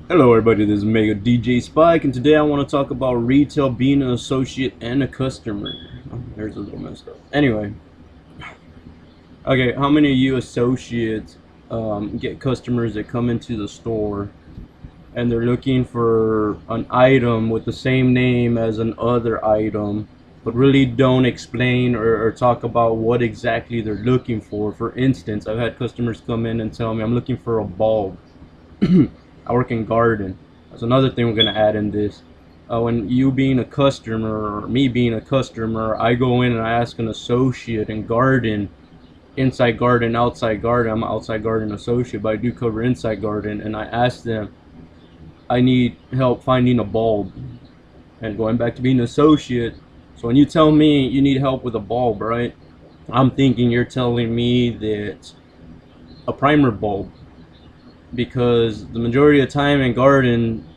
Hello everybody, this is Mega DJ Spike, and today I want to talk about retail, being an associate and a customer. Oh, there's a little messed up. Anyway, okay, how many of you associates get customers that come into the store and they're looking for an item with the same name as an other item, but really don't explain or talk about what exactly they're looking for? For instance, I've had customers come in and tell me, I'm looking for a bulb. I work in garden. That's another thing we're gonna add in this. When you being a customer or me being a customer, I go in and I ask an associate in garden, inside garden, outside garden. I'm an outside garden associate, but I do cover inside garden, and I ask them, I need help finding a bulb. And going back to being an associate, so when you tell me you need help with a bulb, right? I'm thinking you're telling me that a primer bulb, because the majority of the time in garden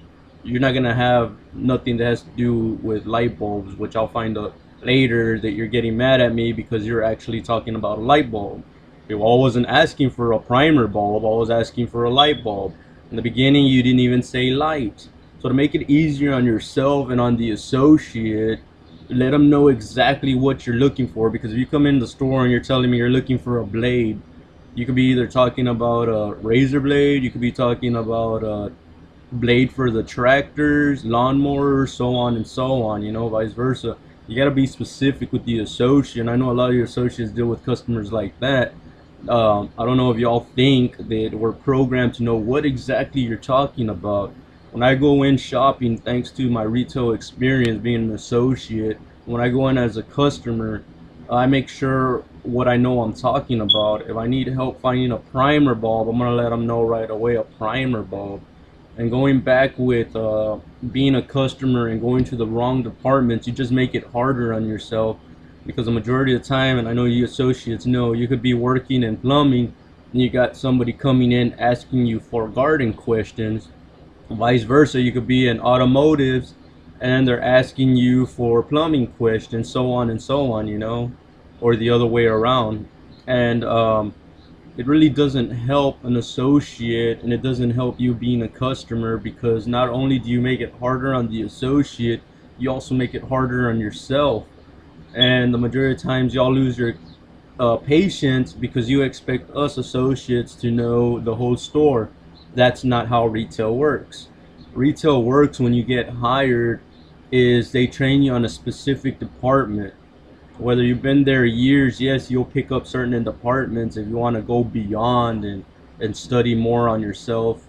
you're not gonna have nothing that has to do with light bulbs, which I'll find out later that you're getting mad at me because you're actually talking about a light bulb. I wasn't asking for a primer bulb, I was asking for a light bulb. In the beginning you didn't even say light. So to make it easier on yourself and on the associate, let them know exactly what you're looking for. Because if you come in the store and you're telling me you're looking for a blade, you could be either talking about a razor blade, you could be talking about a blade for the tractors, lawnmowers, so on and so on, you know, vice versa. You got to be specific with the associate. And I know a lot of your associates deal with customers like that. I don't know if y'all think that we're programmed to know what exactly you're talking about. When I go in shopping, thanks to my retail experience being an associate, when I go in as a customer, I make sure what I know I'm talking about. If I need help finding a primer bulb, I'm gonna let them know right away, a primer bulb. And going back with being a customer and going to the wrong departments, you just make it harder on yourself, because the majority of the time, and I know you associates know, you could be working in plumbing and you got somebody coming in asking you for garden questions. Vice versa, you could be in automotives and they're asking you for plumbing questions, so on and so on, you know, or the other way around. And it really doesn't help an associate, and it doesn't help you being a customer, because not only do you make it harder on the associate, you also make it harder on yourself. And the majority of times y'all lose your patience because you expect us associates to know the whole store. That's not how retail works. Retail works when you get hired is they train you on a specific department. Whether you've been there years, yes, you'll pick up certain departments if you want to go beyond and study more on yourself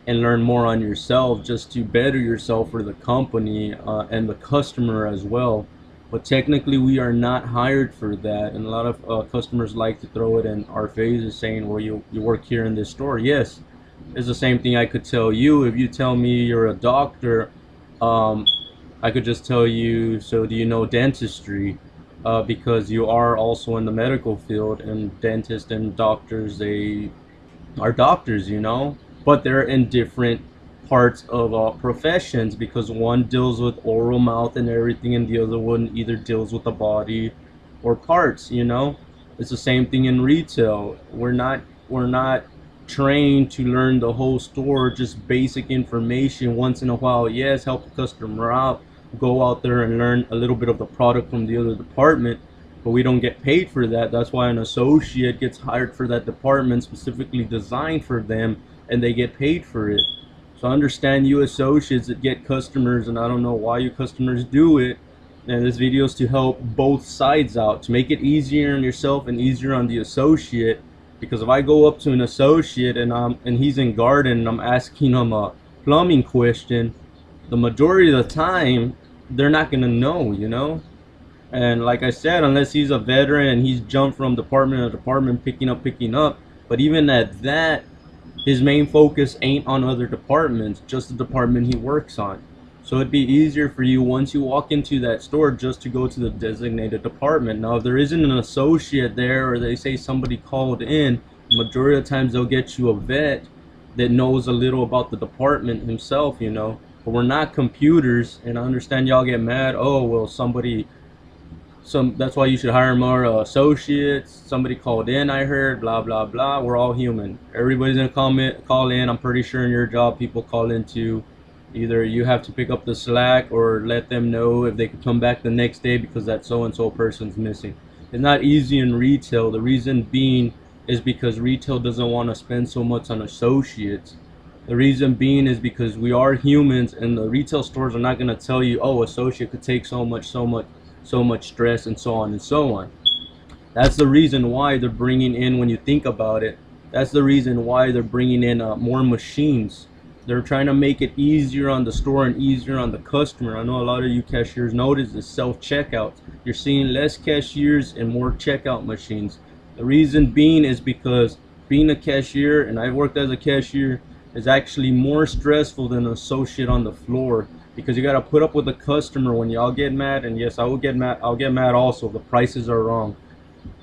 and learn more on yourself, just to better yourself for the company and the customer as well. But technically we are not hired for that, and a lot of customers like to throw it in our faces saying, well, you work here in this store. Yes, it's the same thing I could tell you. If you tell me you're a doctor, I could just tell you, so do you know dentistry? Because you are also in the medical field, and dentists and doctors, they are doctors, you know, but they're in different parts of professions, because one deals with oral mouth and everything, and the other one either deals with the body or parts, you know. It's the same thing in retail. We're not trained to learn the whole store, just basic information. Once in a while, yes, help the customer out, go out there and learn a little bit of the product from the other department, but we don't get paid for that. That's why an associate gets hired for that department, specifically designed for them, and they get paid for it. So understand, you associates that get customers, and I don't know why you customers do it, and this video is to help both sides out, to make it easier on yourself and easier on the associate. Because if I go up to an associate and he's in garden and I'm asking him a plumbing question, the majority of the time they're not gonna know, you know. And like I said, unless he's a veteran and he's jumped from department to department, picking up, but even at that, his main focus ain't on other departments, just the department he works on. So it'd be easier for you once you walk into that store just to go to the designated department. Now if there isn't an associate there, or they say somebody called in, the majority of the times they'll get you a vet that knows a little about the department himself, you know. But we're not computers, and I understand y'all get mad, oh well, somebody That's why you should hire more associates. Somebody called in, I heard, blah blah blah. We're all human. Everybody's gonna call in. I'm pretty sure in your job people call in too. Either you have to pick up the slack or let them know if they could come back the next day because that so and so person's missing. It's not easy in retail. The reason being is because retail doesn't want to spend so much on associates. The reason being is because we are humans, and the retail stores are not going to tell you, oh, associate could take so much stress, and so on and so on. That's the reason why they're bringing in, when you think about it, that's the reason why they're bringing in more machines. They're trying to make it easier on the store and easier on the customer. I know a lot of you cashiers notice the self-checkouts. You're seeing less cashiers and more checkout machines. The reason being is because being a cashier, and I worked as a cashier, is actually more stressful than an associate on the floor, because you got to put up with the customer when y'all get mad. And yes, I will get mad. I'll get mad also if the prices are wrong.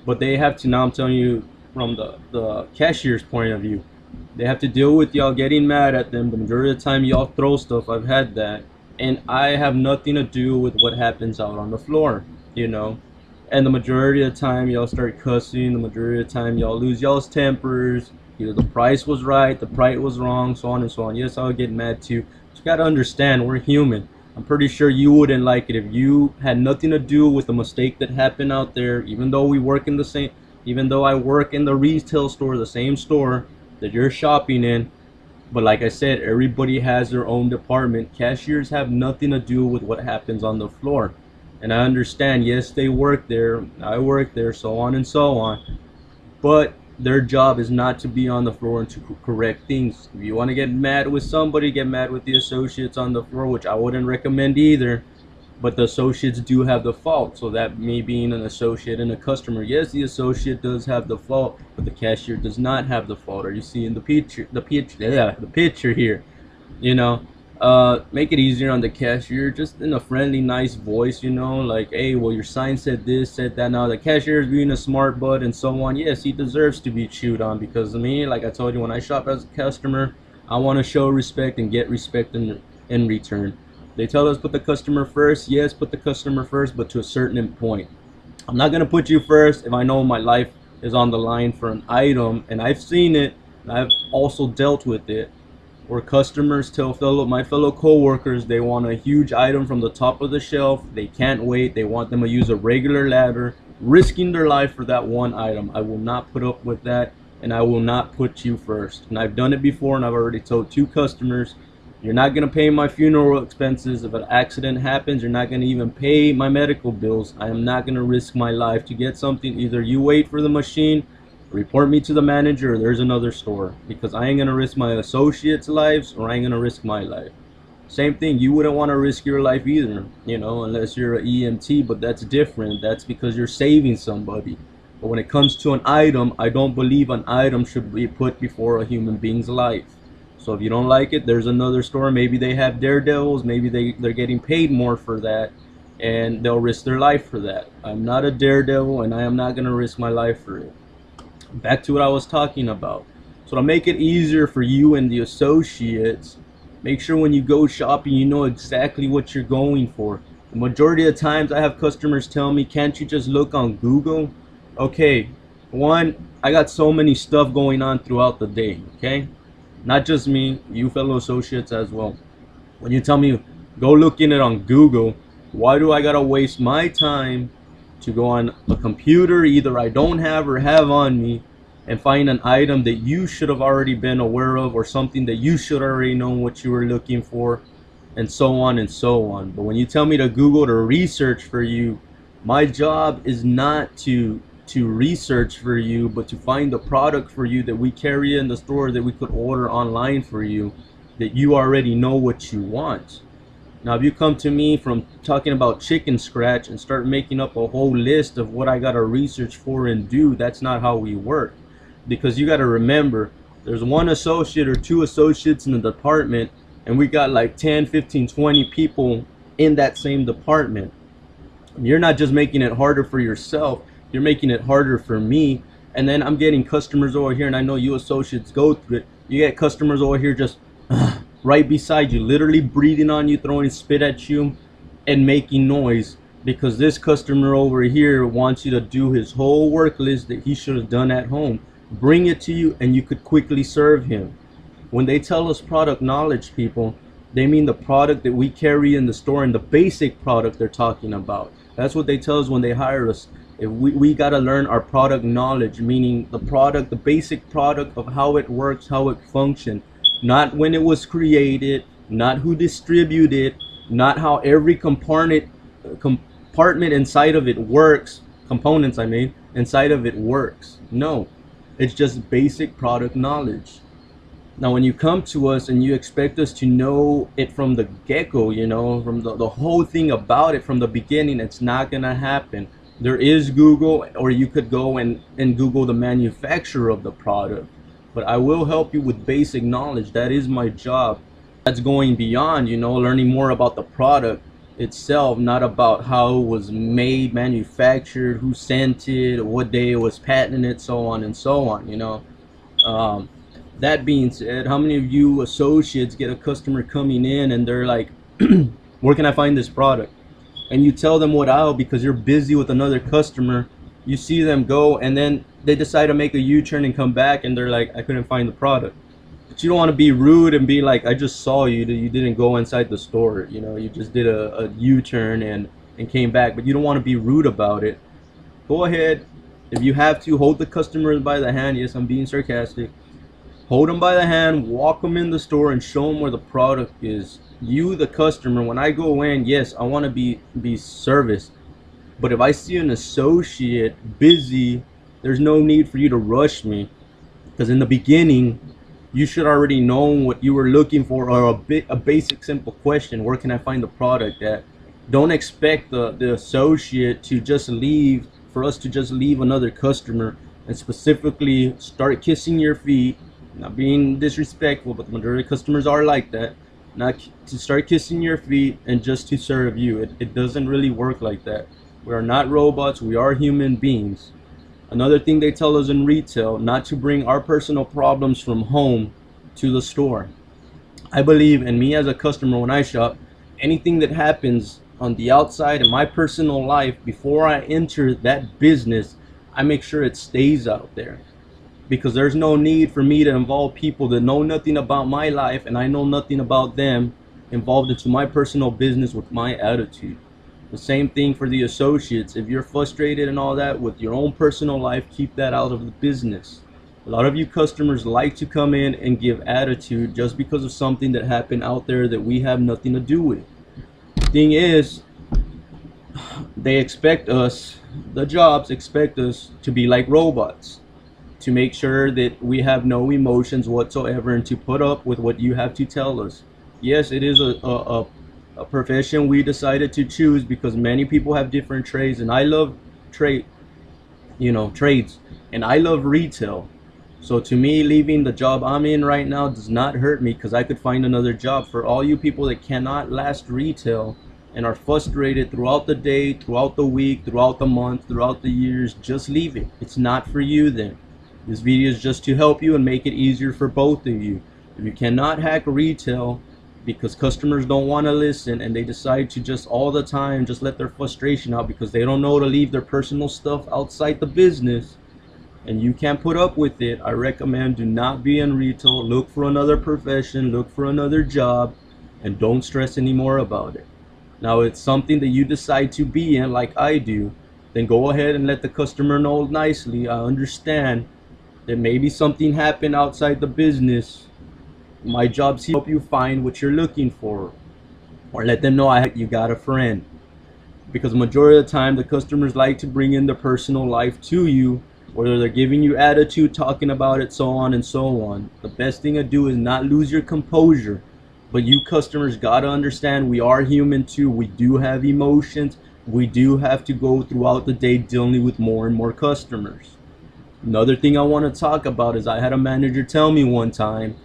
But they have to, now I'm telling you from the cashier's point of view, they have to deal with y'all getting mad at them. The majority of the time y'all throw stuff. I've had that. And I have nothing to do with what happens out on the floor, you know. And the majority of the time y'all start cussing. The majority of the time y'all lose y'all's tempers. Either the price was right, the price was wrong, so on and so on. Yes, I would get mad too. But you gotta understand, we're human. I'm pretty sure you wouldn't like it if you had nothing to do with the mistake that happened out there. Even though we work in the same, even though I work in the retail store, the same store that you're shopping in. But like I said, everybody has their own department. Cashiers have nothing to do with what happens on the floor. And I understand, yes, they work there, I work there, so on and so on. But their job is not to be on the floor and to correct things. If you want to get mad with somebody, get mad with the associates on the floor, which I wouldn't recommend either. But the associates do have the fault. So that me being an associate and a customer, yes, the associate does have the fault, but the cashier does not have the fault. Are you seeing the picture? The picture here. You know, make it easier on the cashier, just in a friendly, nice voice. You know, like, hey, well, your sign said this, said that. Now the cashier is being a smart butt and so on. Yes, he deserves to be chewed on, because of me, like I told you, when I shop as a customer, I want to show respect and get respect in return. They tell us put the customer first. Yes, put the customer first, but to a certain point. I'm not gonna put you first if I know my life is on the line for an item, and I've seen it, and I've also dealt with it, where customers tell my fellow co-workers they want a huge item from the top of the shelf. They can't wait. They want them to use a regular ladder, risking their life for that one item. I will not put up with that, and I will not put you first. And I've done it before, and I've already told 2 customers, you're not going to pay my funeral expenses. If an accident happens, you're not going to even pay my medical bills. I am not going to risk my life to get something. Either you wait for the machine, report me to the manager, or there's another store, because I ain't going to risk my associates' lives, or I ain't going to risk my life. Same thing, you wouldn't want to risk your life either, you know, unless you're an EMT, but that's different. That's because you're saving somebody. But when it comes to an item, I don't believe an item should be put before a human being's life. So if you don't like it, there's another store. Maybe they have daredevils. Maybe they're getting paid more for that, and they'll risk their life for that. I'm not a daredevil, and I am not going to risk my life for it. Back to what I was talking about. So to make it easier for you and the associates, make sure when you go shopping, you know exactly what you're going for. The majority of the times I have customers tell me, can't you just look on Google? Okay, one, I got so many stuff going on throughout the day, okay? Not just me, you fellow associates as well. When you tell me, go look in it on Google, why do I gotta waste my time to go on a computer either I don't have or have on me and find an item that you should have already been aware of, or something that you should already know what you were looking for, and so on and so on. But when you tell me to Google to research for you, my job is not to research for you, but to find the product for you that we carry in the store, that we could order online for you, that you already know what you want. Now if you come to me from talking about chicken scratch and start making up a whole list of what I gotta research for and do, that's not how we work. Because you gotta remember, there's 1 associate or 2 associates in the department, and we got like 10, 15, 20 people in that same department. You're not just making it harder for yourself, you're making it harder for me. And then I'm getting customers over here, and I know you associates go through it. You get customers over here just right beside you, literally breathing on you, throwing spit at you, and making noise because this customer over here wants you to do his whole work list that he should have done at home, bring it to you, and you could quickly serve him. When they tell us product knowledge, people, they mean the product that we carry in the store and the basic product they're talking about. That's what they tell us when they hire us. If we got to learn our product knowledge, meaning the product, the basic product of how it works, how it functions, not when it was created, not who distributed, not how every compartment inside of it works, components I mean, inside of it works. No, it's just basic product knowledge. Now when you come to us and you expect us to know it from the get-go, you know, from the whole thing about it from the beginning, it's not gonna happen. There is Google, or you could go and Google the manufacturer of the product, but I will help you with basic knowledge. That is my job. That's going beyond, you know, learning more about the product itself, not about how it was made, manufactured, who sent it, what day it was patented, so on and so on, you know. That being said, how many of you associates get a customer coming in and they're like, where can I find this product? And you tell them what aisle because you're busy with another customer. You see them go and then they decide to make a U-turn and come back and they're like, I couldn't find the product. But you don't want to be rude and be like, I just saw you, you didn't go inside the store, you know, you just did a U-turn and came back, but you don't want to be rude about it. Go ahead, if you have to, hold the customers by the hand. Yes, I'm being sarcastic. Hold them by the hand, walk them in the store and show them where the product is. You, the customer, when I go in, yes, I want to be serviced. But if I see an associate busy, there's no need for you to rush me. Because in the beginning, you should already know what you were looking for, or a basic simple question, where can I find the product at? Don't expect the associate to just leave, for us to just leave another customer and specifically start kissing your feet. Not being disrespectful, but the majority of customers are like that. Not to start kissing your feet and just to serve you. It doesn't really work like that. We are not robots, we are human beings. Another thing they tell us in retail, not to bring our personal problems from home to the store. I believe, and me as a customer when I shop, anything that happens on the outside in my personal life before I enter that business, I make sure it stays out there. Because there's no need for me to involve people that know nothing about my life and I know nothing about them involved into my personal business with my attitude. The same thing for the associates. If you're frustrated and all that with your own personal life, keep that out of the business. A lot of you customers like to come in and give attitude just because of something that happened out there that we have nothing to do with. The thing is, they expect us, the jobs expect us to be like robots, to make sure that we have no emotions whatsoever and to put up with what you have to tell us. Yes, it is a profession we decided to choose because many people have different trades, and I love trades, and I love retail. So to me, leaving the job I'm in right now does not hurt me because I could find another job. For all you people that cannot last retail and are frustrated throughout the day, throughout the week, throughout the month, throughout the years, just leave it. It's not for you then. This video is just to help you and make it easier for both of you. If you cannot hack retail because customers don't want to listen and they decide to just all the time just let their frustration out because they don't know to leave their personal stuff outside the business and you can't put up with it, I recommend do not be in retail. Look for another profession, look for another job, and don't stress anymore about it. Now, it's something that you decide to be in like I do, then go ahead and let the customer know nicely. I understand that maybe something happened outside the business. My job is to help you find what you're looking for, or let them know you got a friend. Because majority of the time the customers like to bring in their personal life to you, whether they're giving you attitude, talking about it, so on and so on. The best thing to do is not lose your composure. But you customers gotta understand we are human too. We do have emotions. We do have to go throughout the day dealing with more and more customers. Another thing I want to talk about is I had a manager tell me one time,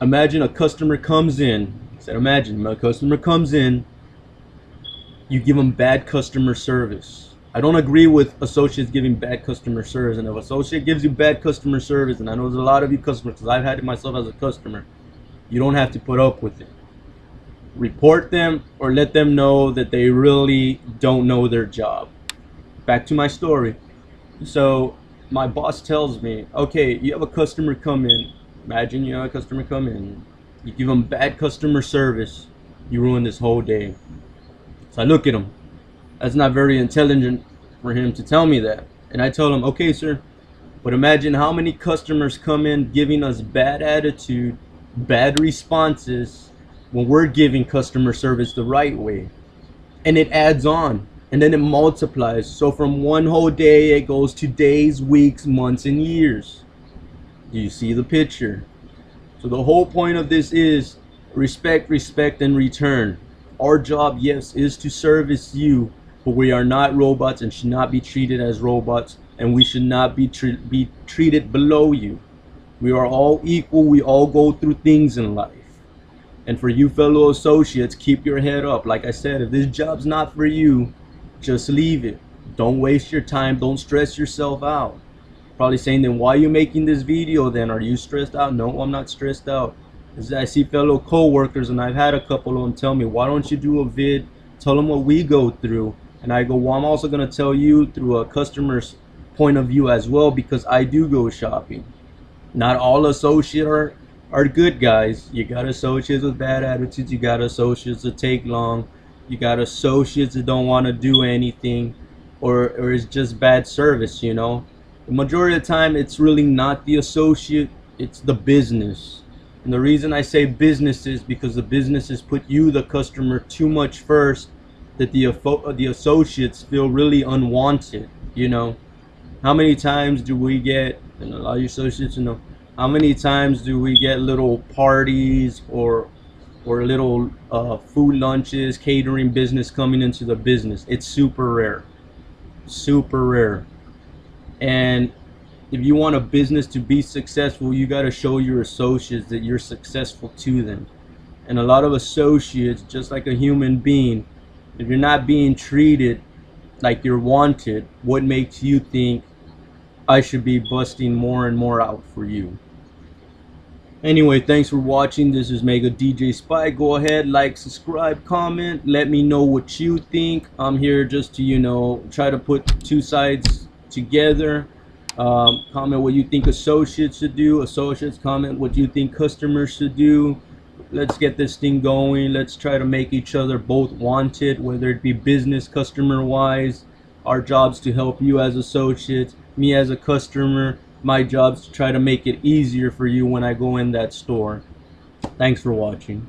imagine a customer comes in. I said, imagine a customer comes in, you give them bad customer service. I don't agree with associates giving bad customer service. And if an associate gives you bad customer service, and I know there's a lot of you customers, because I've had it myself as a customer, you don't have to put up with it. report them or let them know that they really don't know their job. Back to my story. So my boss tells me, okay, you have a customer come in. Imagine you have a customer come in. You give them bad customer service. You ruin this whole day. So I look at him. That's not very intelligent for him to tell me that. And I tell him, okay, sir, but imagine how many customers come in giving us bad attitude, bad responses when we're giving customer service the right way. And it adds on. And then it multiplies. So from one whole day, it goes to days, weeks, months, and years. Do you see the picture? So the whole point of this is respect, respect, and return. Our job, yes, is to service you, but we are not robots and should not be treated as robots, and we should not be treated below you. We are all equal. We all go through things in life. And for you fellow associates, keep your head up. Like I said, if this job's not for you, just leave it. Don't waste your time. Don't stress yourself out. Probably saying, then why are you making this video then? Are you stressed out? No, I'm not stressed out. As I see fellow co-workers, and I've had a couple of them tell me, why don't you do a vid? Tell them what we go through. And I go, well, I'm also going to tell you through a customer's point of view as well, because I do go shopping. Not all associates are good guys. You got associates with bad attitudes. You got associates that take long. You got associates that don't want to do anything, or it's just bad service, you know. The majority of the time, it's really not the associate, it's the business. And the reason I say business is because the businesses put you, the customer, too much first, that the associates feel really unwanted, you know. How many times do we get, and a lot of you associates, you know, how many times do we get little parties or little food lunches, catering business coming into the business? It's super rare. Super rare. And if you want a business to be successful, you got to show your associates that you're successful to them. And a lot of associates, just like a human being, if you're not being treated like you're wanted, what makes you think I should be busting more and more out for you? Anyway, thanks for watching. This is Mega DJ Spy. Go ahead, like, subscribe, comment, let me know what you think. I'm here just to, you know, try to put two sides together. Comment what you think associates should do. Associates, comment what you think customers should do. Let's get this thing going. Let's try to make each other both wanted, whether it be business, customer wise. Our job's to help you as associates, me as a customer. My job's to try to make it easier for you when I go in that store. Thanks for watching.